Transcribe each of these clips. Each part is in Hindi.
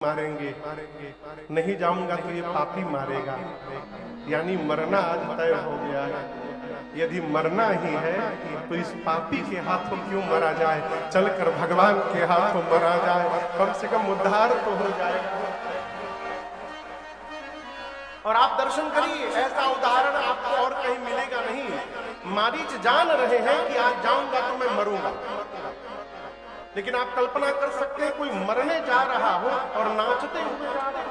मारेंगे, नहीं जाऊंगा तो ये पापी मारेगा। यानी मरना आज तय हो गया है। यदि मरना ही है तो इस पापी के हाथों क्यों मरा जाए, चलकर भगवान के हाथों मरा जाए, कम से कम उद्धार तो हो जाएगा। और आप दर्शन करिए, ऐसा उदाहरण आपको और कहीं मिलेगा नहीं। मारीच जान रहे हैं कि आज जाऊंगा तो मैं मरूंगा, लेकिन आप कल्पना कर सकते हैं कोई मरने जा रहा हो और नाचते हुए जा रहा है।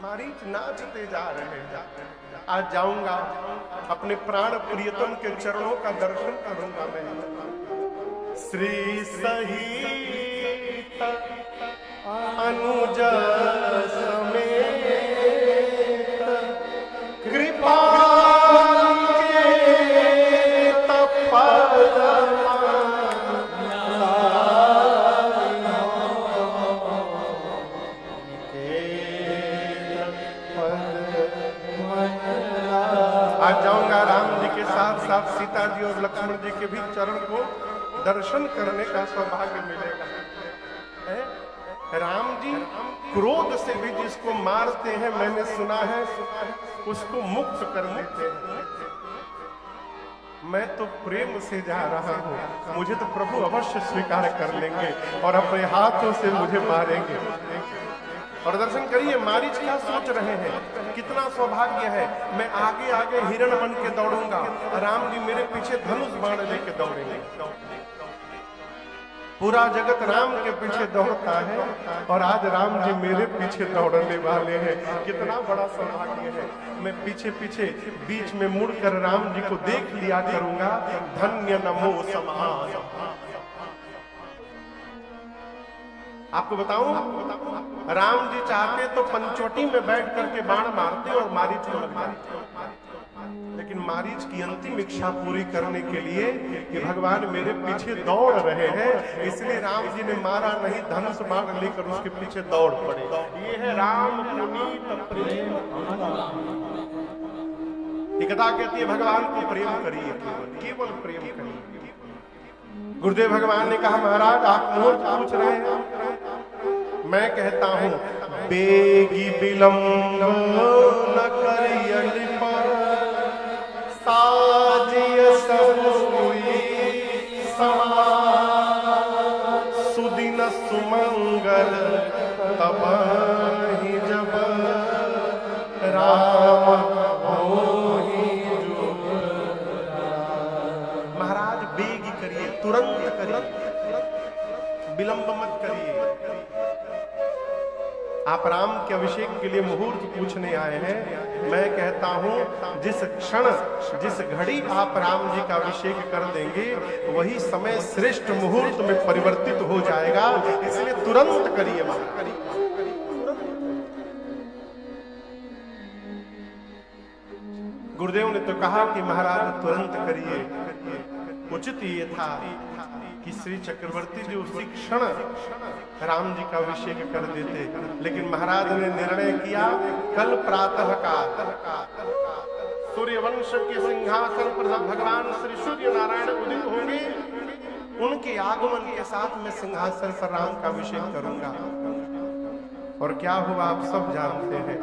मारीच नाचते जा रहे हैं, आज जाऊंगा अपने प्राण प्रियतम के चरणों का दर्शन करूंगा मैं। श्री सहित अनुज समेत कृपा आज जाऊंगा राम जी के साथ साथ सीता जी और लक्ष्मण जी के भी चरण को दर्शन करने का सौभाग्य मिलेगा। राम जी क्रोध से भी जिसको मारते हैं, मैंने सुना है, उसको मुक्त कर देते हैं। मैं तो प्रेम से जा रहा हूँ, मुझे तो प्रभु अवश्य स्वीकार कर लेंगे और अपने हाथों से मुझे मारेंगे। और दर्शन करिए, मारीच क्या सोच रहे हैं, कितना सौभाग्य है। मैं आगे आगे हिरण बन के दौड़ूंगा, राम जी मेरे पीछे धनुष बाण लेके दौड़ेंगे। पूरा जगत राम के पीछे दौड़ता है और आज राम जी मेरे पीछे दौड़ने वाले हैं। कितना बड़ा सौभाग्य है। मैं पीछे पीछे बीच में मुड़कर राम जी को देख लिया करूंगा। धन्य नमो समाज। आपको बताऊं, राम जी चाहते तो पंचवटी में बैठ करके बाण मारते और मारीच को लग जाते, लेकिन मारीच की अंतिम इच्छा पूरी करने के लिए कि भगवान मेरे पीछे दौड़ रहे हैं, इसलिए राम जी ने मारा नहीं, धनुष बाण लेकर उसके पीछे दौड़ पड़े। ये है राम पुनीत प्रेम। ये कथा कहती है भगवान को प्रेम करिए, केवल प्रेम करिए। गुरुदेव भगवान ने कहा, महाराज आप मूर्ख पूछ रहे हैं, मैं कहता हूं बेगी विलंब न करियनि पर साजिय सब हुई समान सुदिन सुमंगल तबहि जब राम होहि जो। महाराज बेगी करिए, तुरंत करिए, विलंब मत करिए। आप राम के अभिषेक के लिए मुहूर्त पूछने आए हैं। मैं कहता हूं जिस क्षण जिस घड़ी आप राम जी का अभिषेक कर देंगे, वही समय श्रेष्ठ मुहूर्त में परिवर्तित हो जाएगा, इसलिए तुरंत करिए। गुरुदेव ने तो कहा कि महाराज तुरंत करिए। उचित ये था कि श्री चक्रवर्ती जी उसी क्षण राम जी का अभिषेक कर देते, लेकिन महाराज ने निर्णय किया कल प्रातः काल सूर्यवंश के सिंहासन पर भगवान श्री सूर्य नारायण उदित होंगे, उनके आगमन के साथ मैं सिंहासन पर राम का अभिषेक करूंगा। और क्या हुआ आप सब जानते हैं,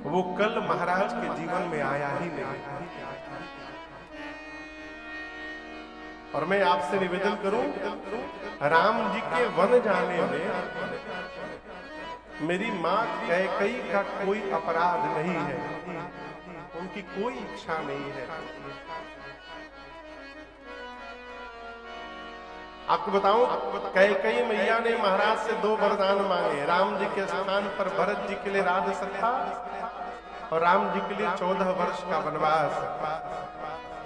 वो कल महाराज के जीवन में आया ही नहीं। और मैं आपसे निवेदन करूं, राम जी के वन जाने में मेरी मां कैकेयी का कोई अपराध नहीं है, उनकी कोई इच्छा नहीं है। आपको बताऊं, कैकेयी मैया ने महाराज से 2 वरदान मांगे। राम जी के स्थान पर भरत जी के लिए राजसत्ता और राम जी के लिए 14 वर्ष का वनवास।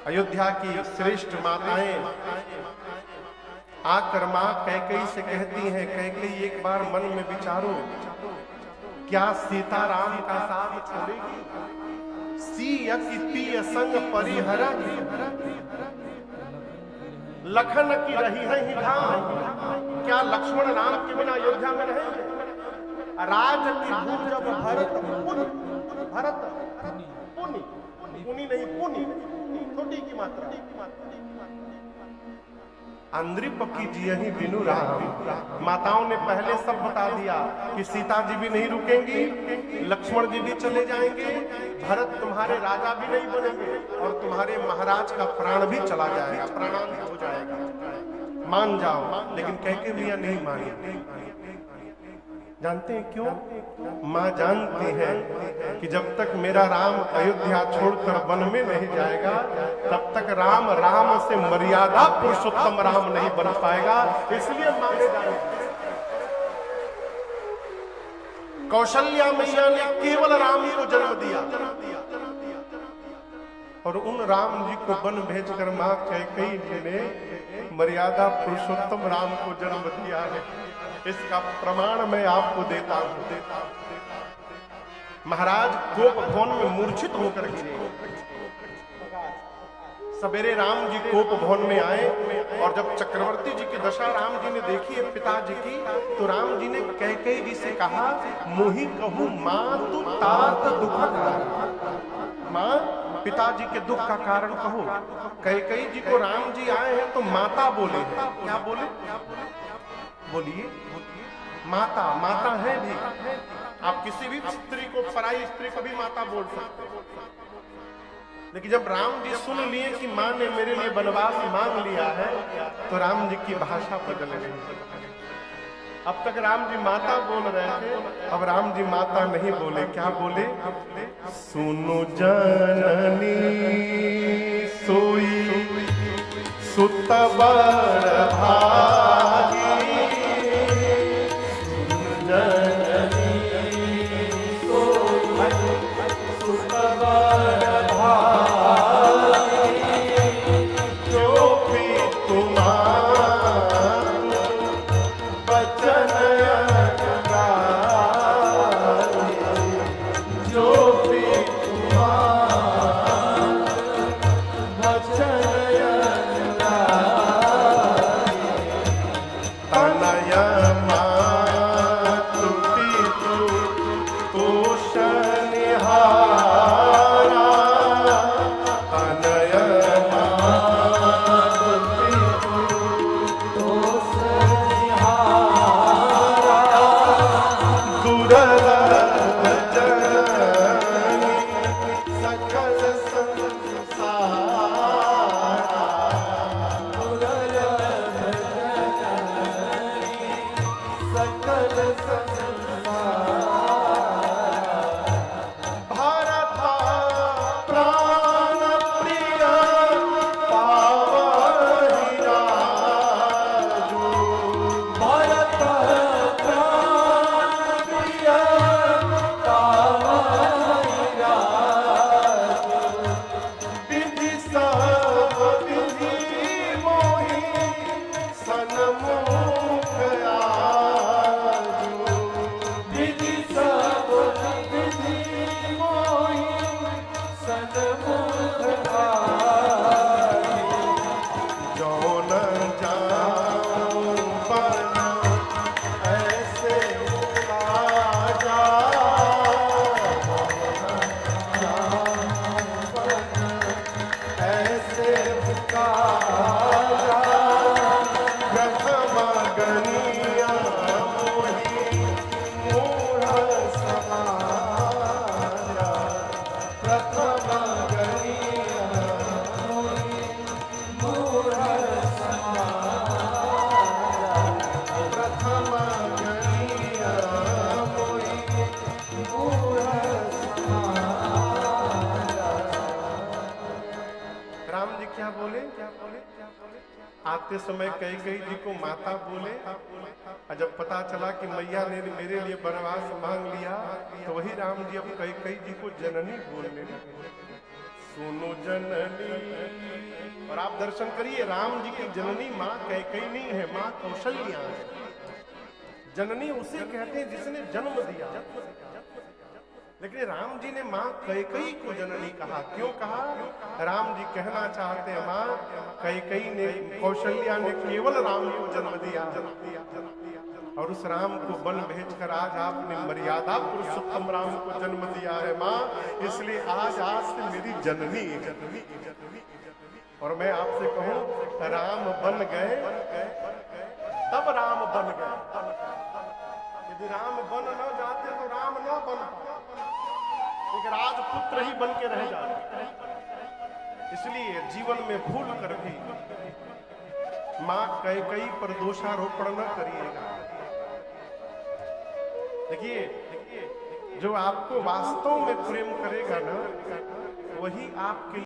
अयोध्या की श्रेष्ठ माताएं आकर मां कैकेयी से कहती हैं, कैकेयी एक बार मन में विचारो, क्या सीता राम का साथ छोड़ेगी? सिय की पिय संग परिहर लखन की रही है ही धाम। क्या लक्ष्मण राम के बिना अयोध्या में रहेंगे? राज की भूल जब भरत पुनि पुनि नहीं पुनि, छोटी की मात्रा। अंद्री पकी जी ही बिनु राम। माताओं ने पहले सब बता दिया कि सीता जी भी नहीं रुकेंगी, लक्ष्मण जी भी चले जाएंगे, भरत तुम्हारे राजा भी नहीं बनेंगे और तुम्हारे महाराज का प्राण भी चला जाएगा, प्राणांत हो जाएगा, मान जाओ। लेकिन कैके मियां नहीं मानी। जानते हैं क्यों? मां जानती है कि जब तक मेरा राम अयोध्या छोड़कर वन में नहीं जाएगा तब तक राम राम से मर्यादा पुरुषोत्तम राम नहीं बन पाएगा। इसलिए मां ने जानी। कौशल्या मैया ने केवल राम को जन्म दिया और उन राम जी को वन भेजकर मां कैकेयी जी ने मर्यादा पुरुषोत्तम राम को जन्म दिया है। इसका प्रमाण मैं आपको देता हूं। महाराज कोप भवन में मूर्छित होकर गिरे। सवेरे राम जी कोप भवन में आए और जब चक्रवर्ती जी की दशा राम जी ने देखी है पिताजी की, तो राम जी ने कैकेयी जी से कहा, मोहि कहूं मां तू तात दुख कारण। मां, पिताजी के दुख का कारण कहो। कैकेयी जी को राम जी आए हैं तो माता बोले हैं। क्या बोले? बोलिए। माता, माता है भी। आप किसी भी स्त्री को, पराई स्त्री को भी माता बोल सकते हैं। लेकिन जब राम जी सुन लिए कि मां ने मेरे लिए वनवास मांग लिया है तो राम जी की भाषा बदल गई। अब तक राम जी माता बोल रहे थे, अब राम जी माता नहीं बोले। क्या बोले? सुनो जननी सोई सुत बड़ भागी, आते समय कैकेयी जी को माता बोले। जब पता चला कि मैया ने मेरे लिए वनवास मांग लिया तो वही राम जी अब कैकेयी जी को जननी बोलने लगे। सुनो जननी। और आप दर्शन करिए, राम जी की जननी माँ कैकेयी नहीं है, माँ कौशल्या है। जननी उसे कहते हैं जिसने जन्म दिया। लेकिन राम जी ने माँ कैकेयी को जननी कहा। क्यों कहा? राम जी कहना चाहते हैं माँ कैकेयी ने, कौशल्या ने केवल राम को जन्म दिया और उस राम को वन भेजकर आज आपने मर्यादा पुरुषोत्तम राम को जन्म दिया है माँ, इसलिए आज से मेरी जननी। और मैं आपसे कहूं, राम बन गए तब राम बन गए। यदि राम बन न जाते तो राम न बन पाते, एक राजपुत्र ही बन के रह जाते। इसलिए जीवन में भूल कर भी मां कैकेयी पर दोषारोपण न करिएगा। देखिए, जो आपको वास्तव में प्रेम करेगा ना, वही आपके